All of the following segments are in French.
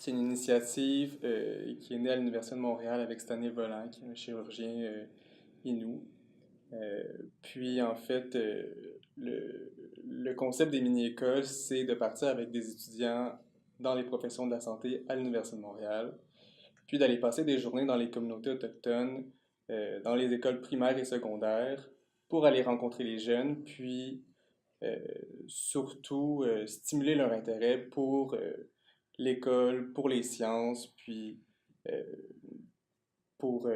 C'est une initiative qui est née à l'Université de Montréal avec Stanley Volant, qui est un chirurgien Innu. Puis en fait, le concept des mini-écoles, c'est de partir avec des étudiants dans les professions de la santé à l'Université de Montréal, puis d'aller passer des journées dans les communautés autochtones, dans les écoles primaires et secondaires, pour aller rencontrer les jeunes, puis euh, surtout stimuler leur intérêt pour l'école, pour les sciences, puis euh, pour,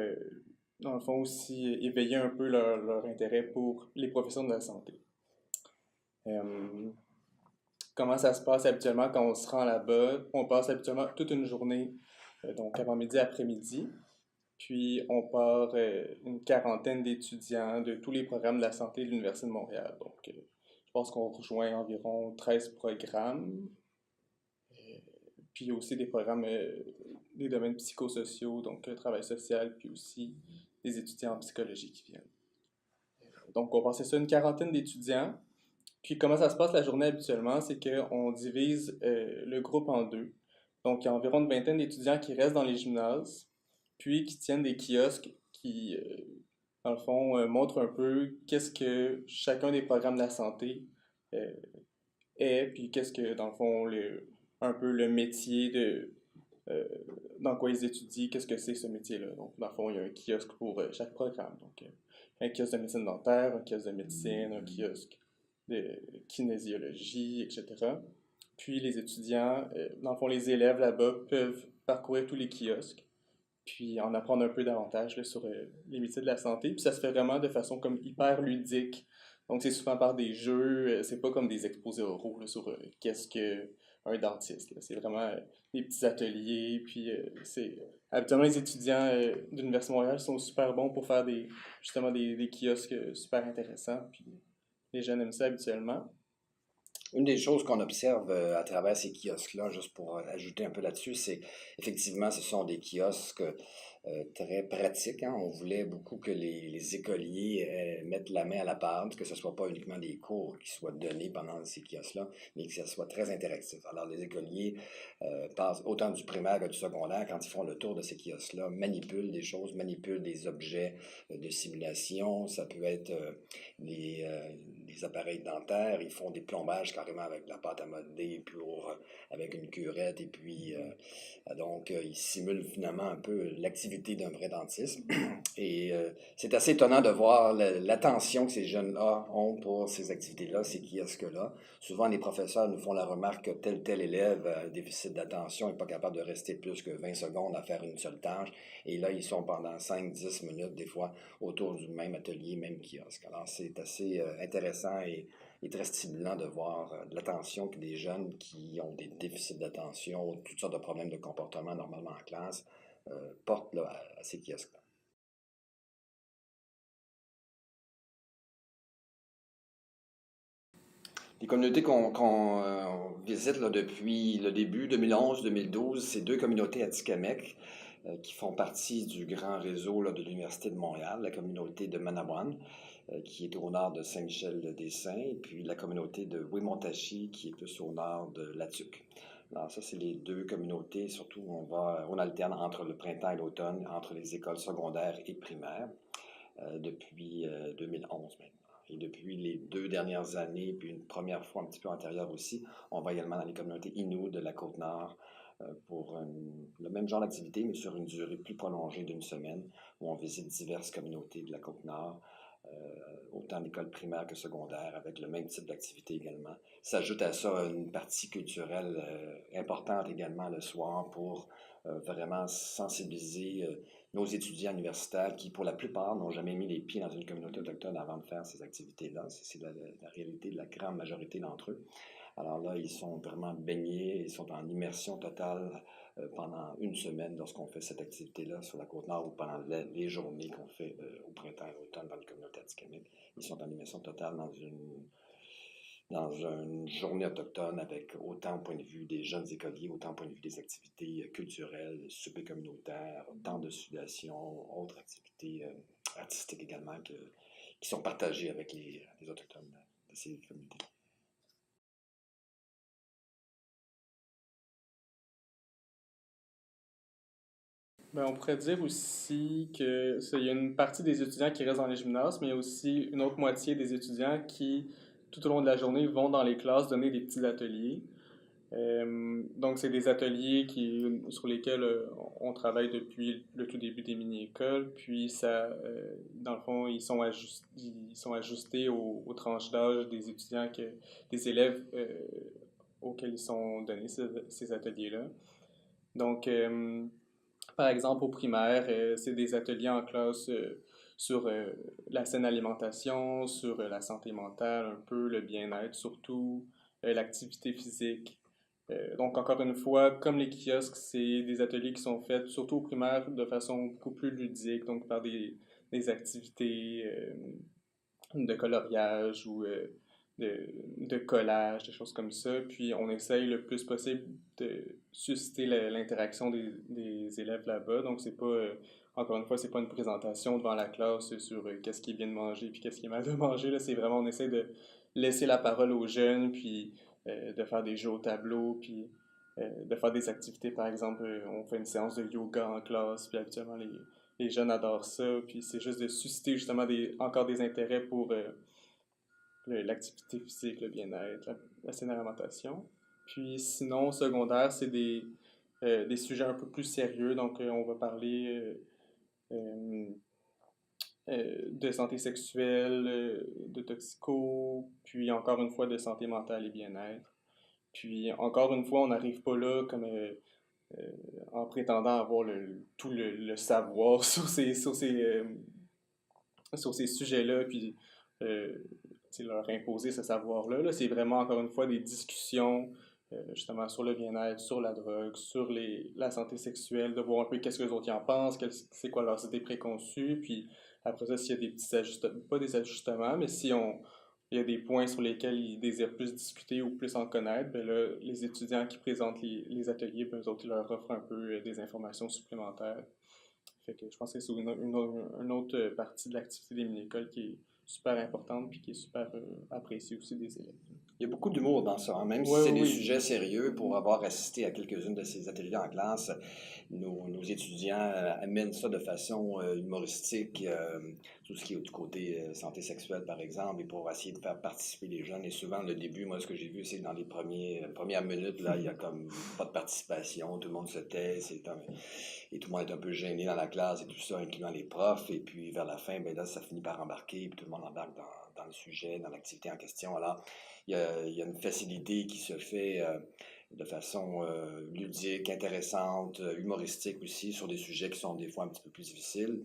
dans le fond, aussi éveiller un peu leur intérêt pour les professions de la santé. Euh, Comment ça se passe habituellement quand on se rend là-bas? On passe habituellement toute une journée, donc avant-midi, après-midi. Puis on part une quarantaine d'étudiants de tous les programmes de la santé de l'Université de Montréal. Donc je pense qu'on rejoint environ 13 programmes. Puis aussi des programmes des domaines psychosociaux, donc travail social, puis aussi des étudiants en psychologie qui viennent. Donc on passait ça une quarantaine d'étudiants. Puis comment ça se passe la journée habituellement, c'est qu'on divise le groupe en deux. Donc il y a environ une vingtaine d'étudiants qui restent dans les gymnases, puis qui tiennent des kiosques qui, dans le fond, montrent un peu qu'est-ce que chacun des programmes de la santé euh, est, puis qu'est-ce que, dans le fond, un peu le métier euh, dans quoi ils étudient, qu'est-ce que c'est ce métier-là. Donc, dans le fond, il y a un kiosque pour chaque programme. Donc, un kiosque de médecine dentaire, un kiosque de médecine, un kiosque de kinésiologie, etc. Puis, les étudiants, dans le fond, les élèves là-bas peuvent parcourir tous les kiosques, puis en apprendre un peu davantage là, sur les métiers de la santé. Puis ça se fait vraiment de façon comme hyper ludique. Donc c'est souvent par des jeux, c'est pas comme des exposés oraux là, sur qu'est-ce que un dentiste. C'est vraiment des petits ateliers. Puis c'est habituellement les étudiants de l'Université de Montréal sont super bons pour faire justement des kiosques super intéressants. Puis les jeunes aiment ça habituellement. Une des choses qu'on observe à travers ces kiosques-là, juste pour ajouter un peu là-dessus, c'est effectivement, ce sont des kiosques très pratiques, hein. On voulait beaucoup que les écoliers mettent la main à la pâte, que ce ne soit pas uniquement des cours qui soient donnés pendant ces kiosques-là, mais que ce soit très interactif. Alors, les écoliers passent autant du primaire que du secondaire, quand ils font le tour de ces kiosques-là, manipulent des choses, manipulent des objets de simulation. Ça peut être des appareils dentaires, ils font des plombages carrément avec de la pâte à modeler avec une curette et puis donc ils simulent finalement un peu l'activité d'un vrai dentiste et c'est assez étonnant de voir l'attention que ces jeunes-là ont pour ces activités-là, ces kiosques-là. Souvent les professeurs nous font la remarque que tel élève a un déficit d'attention n'est pas capable de rester plus que 20 secondes à faire une seule tâche et là ils sont pendant 5-10 minutes des fois autour du même atelier, même kiosque. Alors, c'est assez intéressant et très stimulant de voir l'attention que des jeunes qui ont des déficits d'attention, toutes sortes de problèmes de comportement normalement en classe, portent là, à ces kiosques-là. Les communautés qu'on visite là, depuis le début, 2011-2012, c'est deux communautés atikamekw qui font partie du grand réseau là, de l'Université de Montréal, la communauté de Manawan, qui est au nord de Saint-Michel-des-Saints, et puis la communauté de Wemontachi, qui est plus au nord de Latuc. Alors ça, c'est les deux communautés, surtout on alterne entre le printemps et l'automne, entre les écoles secondaires et primaires, depuis 2011 maintenant. Et depuis les 2 dernières années, puis une première fois un petit peu antérieure aussi, on va également dans les communautés Innu de la Côte-Nord pour le même genre d'activité, mais sur une durée plus prolongée d'une semaine, où on visite diverses communautés de la Côte-Nord, autant d'écoles primaires que secondaires, avec le même type d'activité également. S'ajoute à ça une partie culturelle importante également le soir pour vraiment sensibiliser nos étudiants universitaires qui, pour la plupart, n'ont jamais mis les pieds dans une communauté autochtone avant de faire ces activités-là. C'est la réalité de la grande majorité d'entre eux. Alors là, ils sont vraiment baignés, ils sont en immersion totale pendant une semaine lorsqu'on fait cette activité-là sur la Côte-Nord ou pendant les journées qu'on fait au printemps et l'automne dans les communautés atikamekw. Ils sont en immersion totale dans une journée autochtone avec autant au point de vue des jeunes écoliers, autant au point de vue des activités culturelles, souper communautaire, temps de sudation, autres activités artistiques également qui sont partagées avec les Autochtones de ces communautés. Ben, on pourrait dire aussi que il y a une partie des étudiants qui restent dans les gymnases, mais il y a aussi une autre moitié des étudiants qui, tout au long de la journée, vont dans les classes donner des petits ateliers. Donc, c'est des ateliers sur lesquels on travaille depuis le tout début des mini-écoles. Puis, dans le fond, ils sont ajustés aux tranches d'âge des étudiants, des élèves auxquels ils sont donnés ces ateliers-là. Donc, par exemple, au primaire, c'est des ateliers en classe sur la saine alimentation, sur la santé mentale, un peu le bien-être surtout, l'activité physique. Donc, encore une fois, comme les kiosques, c'est des ateliers qui sont faits surtout au primaire de façon beaucoup plus ludique, donc par des activités de coloriage ou de collage, des choses comme ça. Puis on essaye le plus possible de susciter l'interaction des élèves là-bas. Donc c'est pas, encore une fois, c'est pas une présentation devant la classe sur qu'est-ce qui est bien de manger puis qu'est-ce qui est mal de manger. Là, c'est vraiment, on essaie de laisser la parole aux jeunes, puis de faire des jeux au tableau, puis de faire des activités. Par exemple, on fait une séance de yoga en classe, puis habituellement les jeunes adorent ça, puis c'est juste de susciter justement encore des intérêts pour l'activité physique, le bien-être, la saine alimentation. Puis sinon, au secondaire, c'est des sujets un peu plus sérieux, donc on va parler euh, de santé sexuelle, de toxico, puis encore une fois de santé mentale et bien-être. Puis encore une fois, on n'arrive pas là comme euh, en prétendant avoir tout le savoir sur ces sujets-là, puis euh, leur imposer ce savoir-là. Là. C'est vraiment, encore une fois, des discussions justement sur le bien-être, sur la drogue, sur la santé sexuelle, de voir un peu qu'est-ce que les autres y en pensent, c'est quoi leurs idées préconçues, puis après ça, s'il y a des petits ajustements, pas des ajustements, mais si il y a des points sur lesquels ils désirent plus discuter ou plus en connaître, ben là, les étudiants qui présentent les ateliers, ben, eux autres, ils leur offrent un peu des informations supplémentaires. Fait que je pense que c'est une autre partie de l'activité des mini-écoles qui est super importante puis qui est super appréciée aussi des élèves. Il y a beaucoup d'humour dans ça, hein. Même si Oui, c'est des oui, sujets sérieux, pour avoir assisté à quelques-unes de ces ateliers en classe, nos étudiants amènent ça de façon humoristique, tout ce qui est du côté santé sexuelle, par exemple, et pour essayer de faire participer les jeunes. Et souvent, le début, moi, ce que j'ai vu, c'est que dans les premières minutes, là, il y a comme pas de participation, tout le monde se tait, et tout le monde est un peu gêné dans la classe et tout ça, incluant les profs. Et puis, vers la fin, ben là, ça finit par embarquer, puis tout le monde embarque dans le sujet, dans l'activité en question. Alors, il y a une facilité qui se fait de façon ludique, intéressante, humoristique aussi, sur des sujets qui sont des fois un petit peu plus difficiles.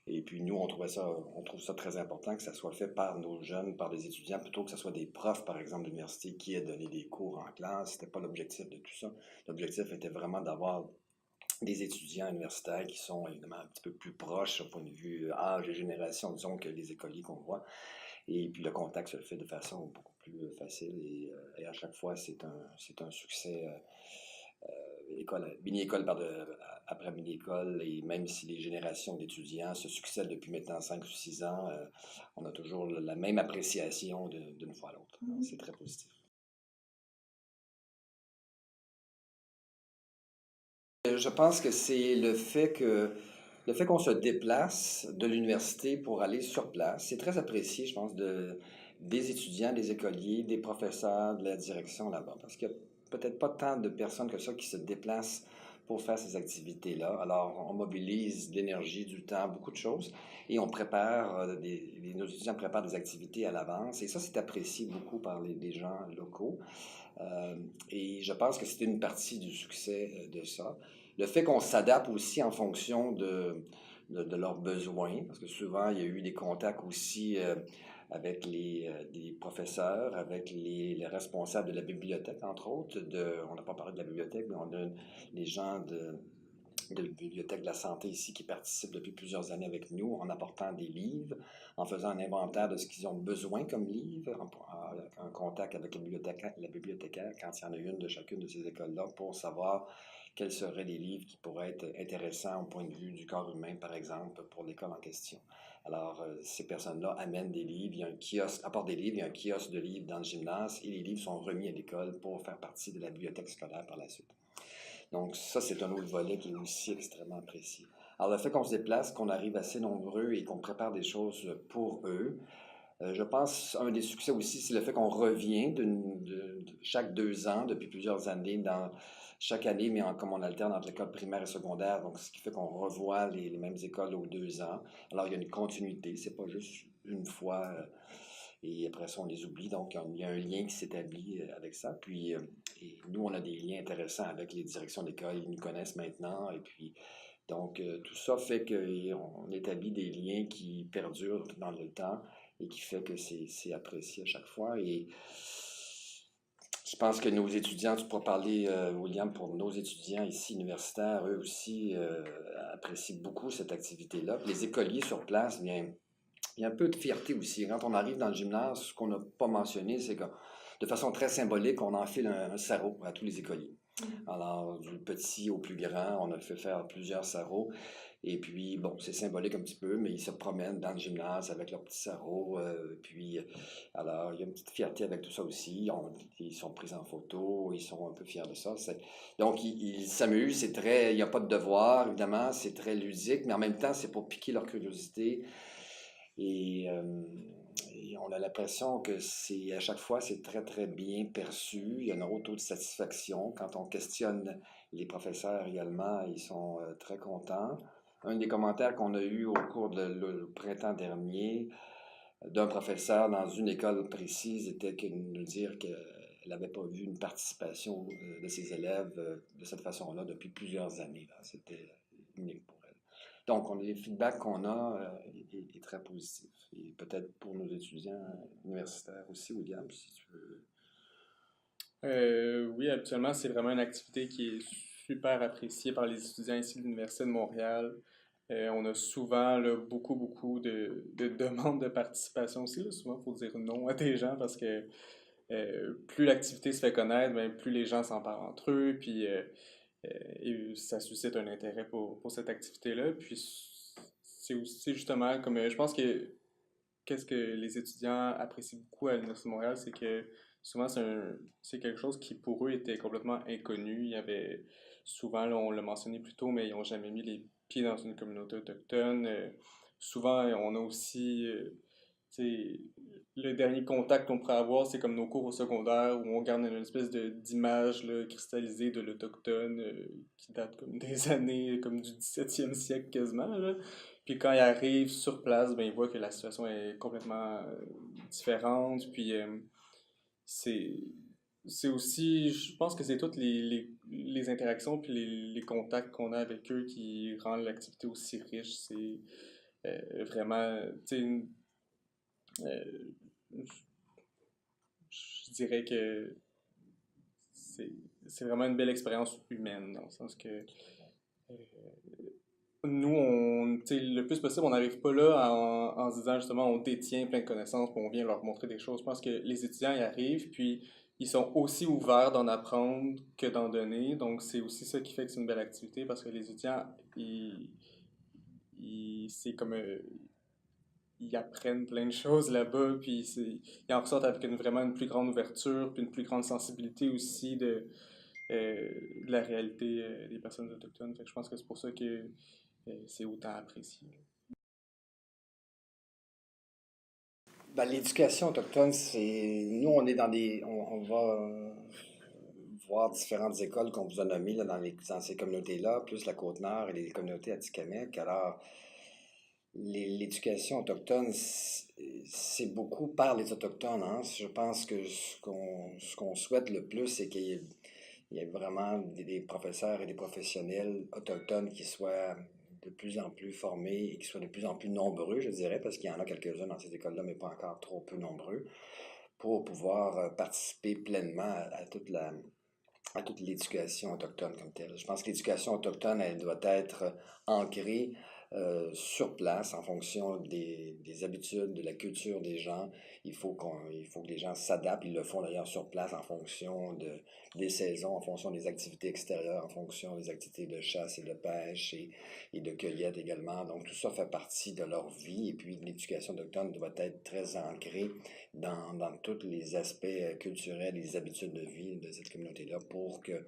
Et puis nous, on trouve ça très important que ça soit fait par nos jeunes, par des étudiants, plutôt que ce soit des profs, par exemple, de l'université qui aient donné des cours en classe. C'était pas l'objectif de tout ça. L'objectif était vraiment d'avoir des étudiants universitaires qui sont évidemment un petit peu plus proches au point de vue âge et génération, disons, que les écoliers qu'on voit. Et puis le contact se fait de façon beaucoup plus facile et à chaque fois, c'est un succès. Mini-école après mini-école, et même si les générations d'étudiants se succèdent depuis maintenant 5 ou 6 ans, on a toujours la même appréciation d'une fois à l'autre. C'est très positif. Je pense que c'est le fait qu'on se déplace de l'université pour aller sur place. C'est très apprécié, je pense, des étudiants, des écoliers, des professeurs, de la direction là-bas. Parce qu'il n'y a peut-être pas tant de personnes que ça qui se déplacent pour faire ces activités-là. Alors, on mobilise de l'énergie, du temps, beaucoup de choses. Et on prépare, nos étudiants préparent des activités à l'avance. Et ça, c'est apprécié beaucoup par les gens locaux. Et je pense que c'est une partie du succès de ça. Le fait qu'on s'adapte aussi en fonction de leurs besoins, parce que souvent, il y a eu des contacts aussi avec les professeurs, avec les responsables de la bibliothèque, entre autres. On n'a pas parlé de la bibliothèque, mais on a les gens de la Bibliothèque de la Santé ici qui participent depuis plusieurs années avec nous en apportant des livres, en faisant un inventaire de ce qu'ils ont besoin comme livre, en contact avec la bibliothécaire quand il y en a une de chacune de ces écoles-là pour savoir quels seraient les livres qui pourraient être intéressants au point de vue du corps humain, par exemple, pour l'école en question. Alors, ces personnes-là amènent des livres, il y a un kiosque, apportent des livres, il y a un kiosque de livres dans le gymnase et les livres sont remis à l'école pour faire partie de la bibliothèque scolaire par la suite. Donc ça, c'est un autre volet qui est aussi extrêmement apprécié. Alors le fait qu'on se déplace, qu'on arrive assez nombreux et qu'on prépare des choses pour eux, je pense un des succès aussi, c'est le fait qu'on revient de chaque 2 ans, depuis plusieurs années, dans chaque année, mais comme on alterne entre l'école primaire et secondaire, donc ce qui fait qu'on revoit les mêmes écoles aux 2 ans. Alors il y a une continuité, c'est pas juste une fois et après ça on les oublie, donc il y a un lien qui s'établit avec ça. Puis et nous, on a des liens intéressants avec les directions d'école, ils nous connaissent maintenant, et puis donc tout ça fait qu'on établit des liens qui perdurent dans le temps et qui fait que c'est apprécié à chaque fois. Et je pense que nos étudiants, tu pourras parler, William, pour nos étudiants ici universitaires, eux aussi apprécient beaucoup cette activité-là. Puis les écoliers sur place, bien, il y a un peu de fierté aussi. Quand on arrive dans le gymnase, ce qu'on n'a pas mentionné, c'est que de façon très symbolique, on enfile un sarrau à tous les écoliers. Alors, du petit au plus grand, on a fait faire plusieurs sarraux. Et puis, bon, c'est symbolique un petit peu, mais ils se promènent dans le gymnase avec leur petit sarrau. Alors, il y a une petite fierté avec tout ça aussi. Ils sont pris en photo, ils sont un peu fiers de ça. Donc, ils s'amusent, c'est très, il n'y a pas de devoir, évidemment, c'est très ludique, mais en même temps, c'est pour piquer leur curiosité. Et on a l'impression que à chaque fois, c'est très, très bien perçu. Il y a un haut taux de satisfaction. Quand on questionne les professeurs également, ils sont très contents. Un des commentaires qu'on a eu au cours le printemps dernier d'un professeur dans une école précise était de nous dire qu'elle n'avait pas vu une participation de ses élèves de cette façon-là depuis plusieurs années. C'était unique pour elle. Donc, les feedbacks qu'on a est très positif. Et peut-être pour nos étudiants universitaires aussi, William, si tu veux. Oui, habituellement, c'est vraiment une activité qui est super appréciée par les étudiants ici de l'Université de Montréal. On a souvent là, beaucoup de demandes de participation aussi. Là. Souvent, il faut dire non à des gens parce que plus l'activité se fait connaître, ben, plus les gens s'en parlent entre eux, puis et ça suscite un intérêt pour cette activité-là. Puis c'est aussi justement comme je pense que qu'est-ce que les étudiants apprécient beaucoup à l'Université de Montréal, c'est que souvent c'est quelque chose qui pour eux était complètement inconnu. Il y avait souvent, là, on l'a mentionné plus tôt, mais ils n'ont jamais mis les pieds dans une communauté autochtone. Souvent, on a aussi, tu sais, le dernier contact qu'on pourrait avoir, c'est comme nos cours au secondaire où on garde une espèce d'image là, cristallisée de l'autochtone qui date comme des années, comme du 17e siècle quasiment. Là. Puis quand il arrive sur place, ben, il voit que la situation est complètement différente. Puis c'est, c'est aussi, je pense que c'est toutes les interactions puis les contacts qu'on a avec eux qui rendent l'activité aussi riche. C'est vraiment, tu sais, euh, je dirais que c'est, c'est vraiment une belle expérience humaine, dans le sens que euh, nous, le plus possible, on n'arrive pas là en se disant justement on détient plein de connaissances, puis on vient leur montrer des choses. Je pense que les étudiants y arrivent, puis ils sont aussi ouverts d'en apprendre que d'en donner. Donc, c'est aussi ça qui fait que c'est une belle activité, parce que les étudiants, c'est comme ils apprennent plein de choses là-bas, puis ils en ressortent avec vraiment une plus grande ouverture, puis une plus grande sensibilité aussi de la réalité des personnes autochtones. Fait que je pense que c'est pour ça que c'est autant apprécié. Ben, l'éducation autochtone, nous, on est on va voir différentes écoles qu'on vous a nommées là, dans ces communautés-là, plus la Côte-Nord et les communautés atikamekw. Alors, l'éducation autochtone, c'est beaucoup par les Autochtones, hein. Je pense que ce qu'on souhaite le plus, c'est qu'il y ait vraiment des professeurs et des professionnels autochtones qui soient de plus en plus formés et qui soient de plus en plus nombreux, je dirais, parce qu'il y en a quelques-uns dans ces écoles-là, mais pas encore trop peu nombreux, pour pouvoir participer pleinement à toute l'éducation autochtone comme telle. Je pense que l'éducation autochtone, elle doit être ancrée sur place en fonction des habitudes, de la culture des gens. Il faut que les gens s'adaptent. Ils le font d'ailleurs sur place en fonction des saisons, en fonction des activités extérieures, en fonction des activités de chasse et de pêche et de cueillette également. Donc tout ça fait partie de leur vie. Et puis l'éducation autochtone doit être très ancrée dans tous les aspects culturels et les habitudes de vie de cette communauté-là pour que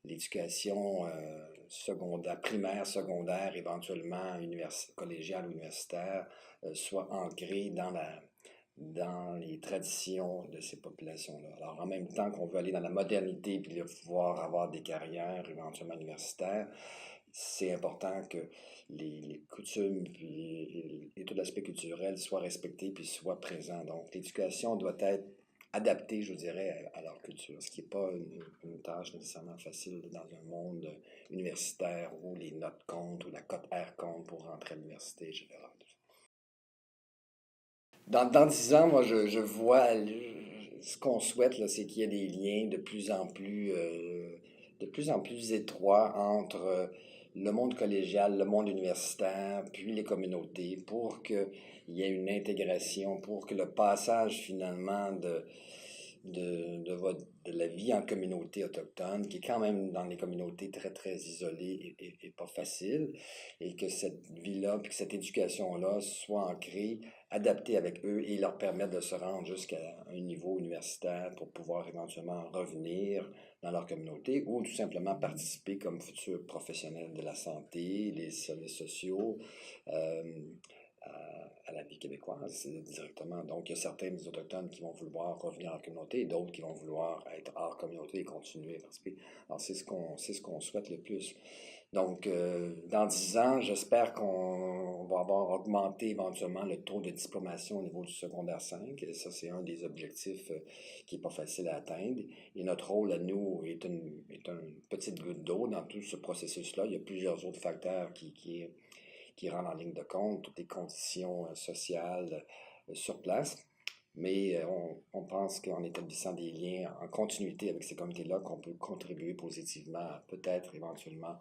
l'éducation secondaire, primaire, secondaire, éventuellement collégiale ou universitaire, soit ancrée dans les traditions de ces populations-là. Alors, en même temps qu'on veut aller dans la modernité puis pouvoir avoir des carrières éventuellement universitaires, c'est important que les coutumes et tout l'aspect culturel soient respectés puis soient présents. Donc, l'éducation doit être adaptée, je dirais, à leur culture, ce qui n'est pas une tâche nécessairement facile dans un monde universitaire où les notes comptent, où la cote R compte pour rentrer à l'université, etc. Dans 10 ans, moi, je vois ce qu'on souhaite, là, c'est qu'il y ait des liens de plus en plus étroits entre le monde collégial, le monde universitaire, puis les communautés, pour qu'il y ait une intégration, pour que le passage finalement de la vie en communauté autochtone, qui est quand même dans les communautés très, très isolées et pas facile, et que cette vie-là, puis que cette éducation-là soit ancrée, adaptée avec eux et leur permettre de se rendre jusqu'à un niveau universitaire pour pouvoir éventuellement revenir dans leur communauté ou tout simplement participer comme futurs professionnels de la santé, les services sociaux, euh, à la vie québécoise directement. Donc, il y a certains des Autochtones qui vont vouloir revenir en communauté et d'autres qui vont vouloir être hors communauté et continuer à participer. Alors, c'est ce qu'on souhaite le plus. Donc, dans 10 ans, j'espère qu'on va avoir augmenté éventuellement le taux de diplomation au niveau du secondaire 5. Et ça, c'est un des objectifs qui n'est pas facile à atteindre. Et notre rôle à nous est une petite goutte d'eau dans tout ce processus-là. Il y a plusieurs autres facteurs qui rentrent en ligne de compte, toutes les conditions sociales sur place. Mais on pense qu'en établissant des liens en continuité avec ces comités-là, qu'on peut contribuer positivement à peut-être éventuellement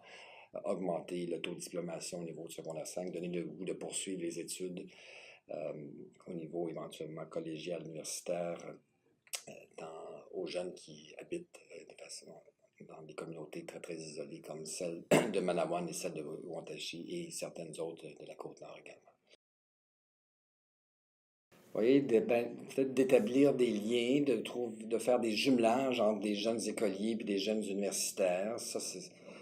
augmenter le taux de diplomation au niveau du secondaire 5, donner le goût de poursuivre les études au niveau éventuellement collégial, universitaire, aux jeunes qui habitent de façon dans des communautés très, très isolées comme celle de Manawan et celle de Wantachi et certaines autres de la Côte-Nord également. Vous voyez, peut-être d'établir des liens, de faire des jumelages entre des jeunes écoliers et des jeunes universitaires. Ça,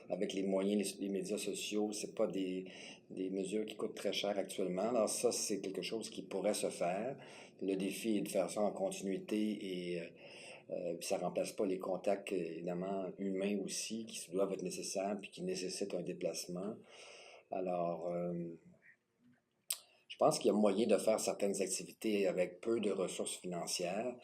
avec les moyens, les médias sociaux, c'est pas des mesures qui coûtent très cher actuellement. Alors ça, c'est quelque chose qui pourrait se faire. Le défi est de faire ça en continuité et ça remplace pas les contacts, évidemment, humains aussi, qui doivent être nécessaires puis qui nécessitent un déplacement. Alors, je pense qu'il y a moyen de faire certaines activités avec peu de ressources financières,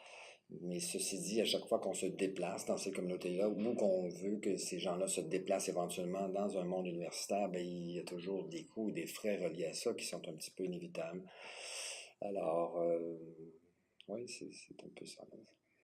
mais ceci dit, à chaque fois qu'on se déplace dans ces communautés-là, ou qu'on veut que ces gens-là se déplacent éventuellement dans un monde universitaire, bien, il y a toujours des coûts et des frais reliés à ça qui sont un petit peu inévitables. Alors, oui, c'est un peu ça.